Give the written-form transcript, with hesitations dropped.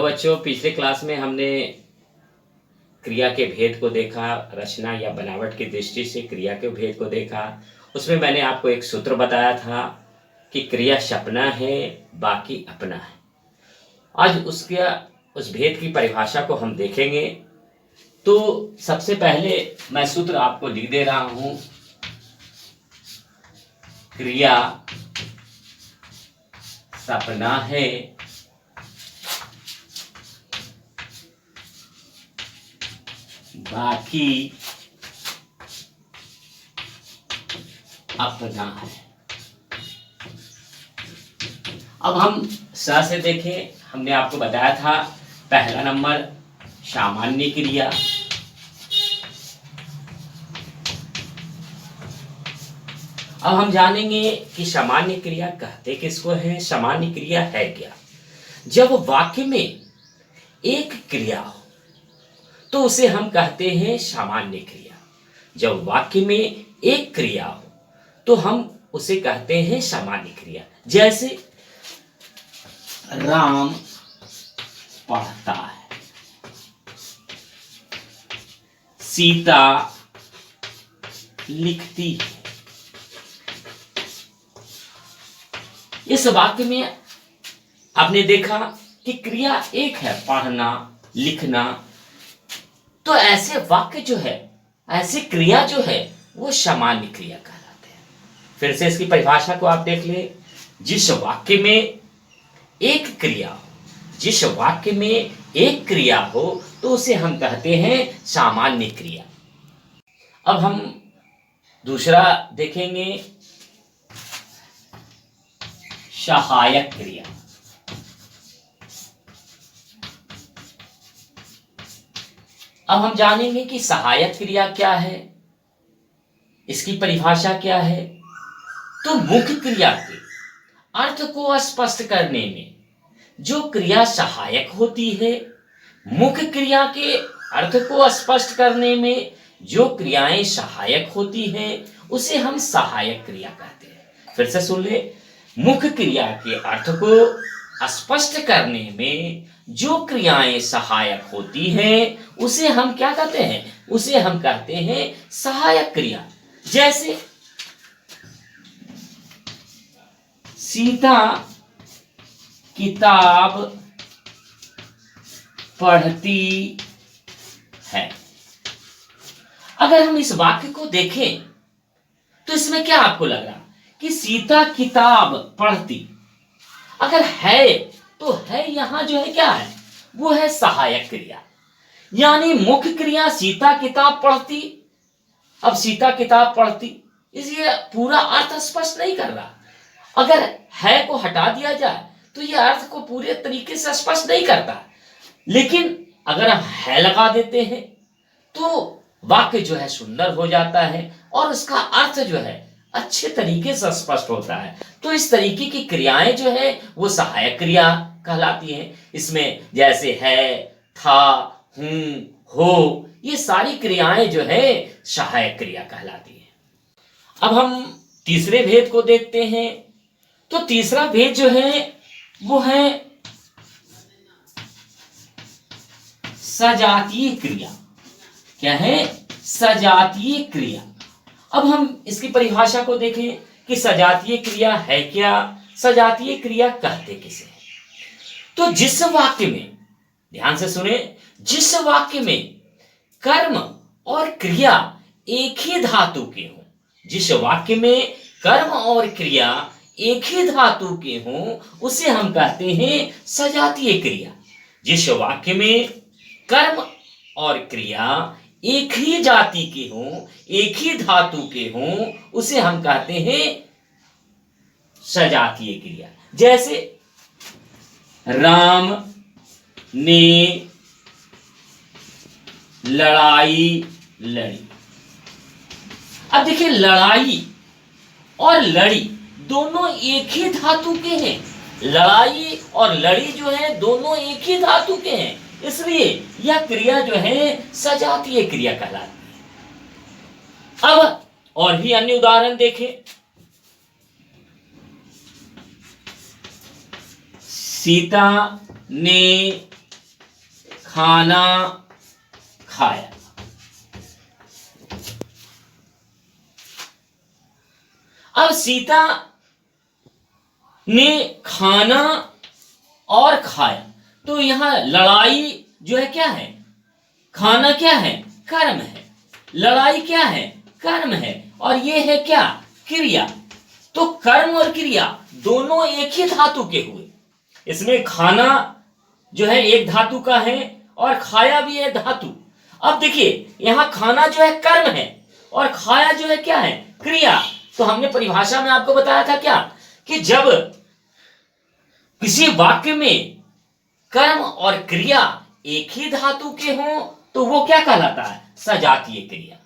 बच्चों, पिछले क्लास में हमने क्रिया के भेद को देखा, रचना या बनावट की दृष्टि से क्रिया के भेद को देखा। उसमें मैंने आपको एक सूत्र बताया था कि क्रिया सपना है, बाकी अपना है। आज उस भेद की परिभाषा को हम देखेंगे। तो सबसे पहले मैं सूत्र आपको लिख दे रहा हूं। क्रिया सपना है, बाकी अपना है। अब हम स से देखें। हमने आपको बताया था पहला नंबर सामान्य क्रिया, अब हम जानेंगे कि सामान्य क्रिया कहते किसको है, सामान्य क्रिया है क्या। जब वाक्य में एक क्रिया हो तो उसे हम कहते हैं सामान्य क्रिया। जब वाक्य में एक क्रिया हो तो हम उसे कहते हैं सामान्य क्रिया। जैसे राम पढ़ता है, सीता लिखती है। इस वाक्य में आपने देखा कि क्रिया एक है, पढ़ना, लिखना। तो ऐसे वाक्य जो है, ऐसी क्रिया जो है, वो सामान्य क्रिया कहलाते हैं। फिर से इसकी परिभाषा को आप देख ले। जिस वाक्य में एक क्रिया हो, जिस वाक्य में एक क्रिया हो तो उसे हम कहते हैं सामान्य क्रिया। अब हम दूसरा देखेंगे, सहायक क्रिया। अब हम जानेंगे कि सहायक क्रिया क्या है, इसकी परिभाषा क्या है। तो मुख्य क्रिया के अर्थ को स्पष्ट करने में जो क्रिया सहायक होती है, मुख्य क्रिया के अर्थ को स्पष्ट करने में जो क्रियाएं सहायक होती हैं, उसे हम सहायक क्रिया कहते हैं। फिर से सुन ले। मुख्य क्रिया के अर्थ को स्पष्ट करने में जो क्रियाएं सहायक होती हैं, उसे हम क्या कहते हैं, उसे हम कहते हैं सहायक क्रिया। जैसे सीता किताब पढ़ती है। अगर हम इस वाक्य को देखें तो इसमें क्या आपको लग रहा कि सीता किताब पढ़ती, अगर है तो है, यहां जो है क्या है, वो है सहायक क्रिया। यानी मुख्य क्रिया सीता किताब पढ़ती, अब सीता किताब पढ़ती, इसलिए पूरा अर्थ स्पष्ट नहीं कर रहा। अगर है को हटा दिया जाए तो यह अर्थ को पूरे तरीके से स्पष्ट नहीं करता। लेकिन अगर हम है लगा देते हैं तो वाक्य जो है सुंदर हो जाता है और उसका अर्थ जो है अच्छे तरीके से स्पष्ट होता है। तो इस तरीके की क्रियाएं जो है वो सहायक क्रिया कहलाती हैं। इसमें जैसे है, था, हूं, हो, ये सारी क्रियाएं जो है सहायक क्रिया कहलाती हैं। अब हम तीसरे भेद को देखते हैं। तो तीसरा भेद जो है वो है सजातीय क्रिया। क्या है? सजातीय क्रिया। अब हम इसकी परिभाषा को देखें कि सजातीय क्रिया है क्या, सजातीय क्रिया कहते किसे हैं। तो जिस वाक्य में, ध्यान से सुने, जिस वाक्य में कर्म और क्रिया एक ही धातु के हों, जिस वाक्य में कर्म और क्रिया एक ही धातु के हों, उसे हम कहते हैं सजातीय क्रिया। जिस वाक्य में कर्म और क्रिया एक ही जाति के हों, एक ही धातु के हों, उसे हम कहते हैं सजातीय क्रिया। जैसे राम ने लड़ाई लड़ी। अब देखिए, लड़ाई और लड़ी दोनों एक ही धातु के हैं। लड़ाई और लड़ी जो है दोनों एक ही धातु के हैं, इसलिए यह क्रिया जो है सजातीय क्रिया कहलाती है। अब और भी अन्य उदाहरण देखें। सीता ने खाना खाया। अब सीता ने खाना और खाया, तो यहां लड़ाई जो है क्या है? खाना क्या है? कर्म है। लड़ाई क्या है? कर्म है। और ये है क्या? क्रिया। तो कर्म और क्रिया दोनों एक ही धातु के हुए। इसमें खाना जो है एक धातु का है और खाया भी है धातु। अब देखिए यहां खाना जो है कर्म है और खाया जो है क्या है? क्रिया। तो हमने परिभाषा में आपको बताया था क्या, कि जब किसी वाक्य में कर्म और क्रिया एक ही धातु के हों तो वो क्या कहलाता है? सजातीय क्रिया।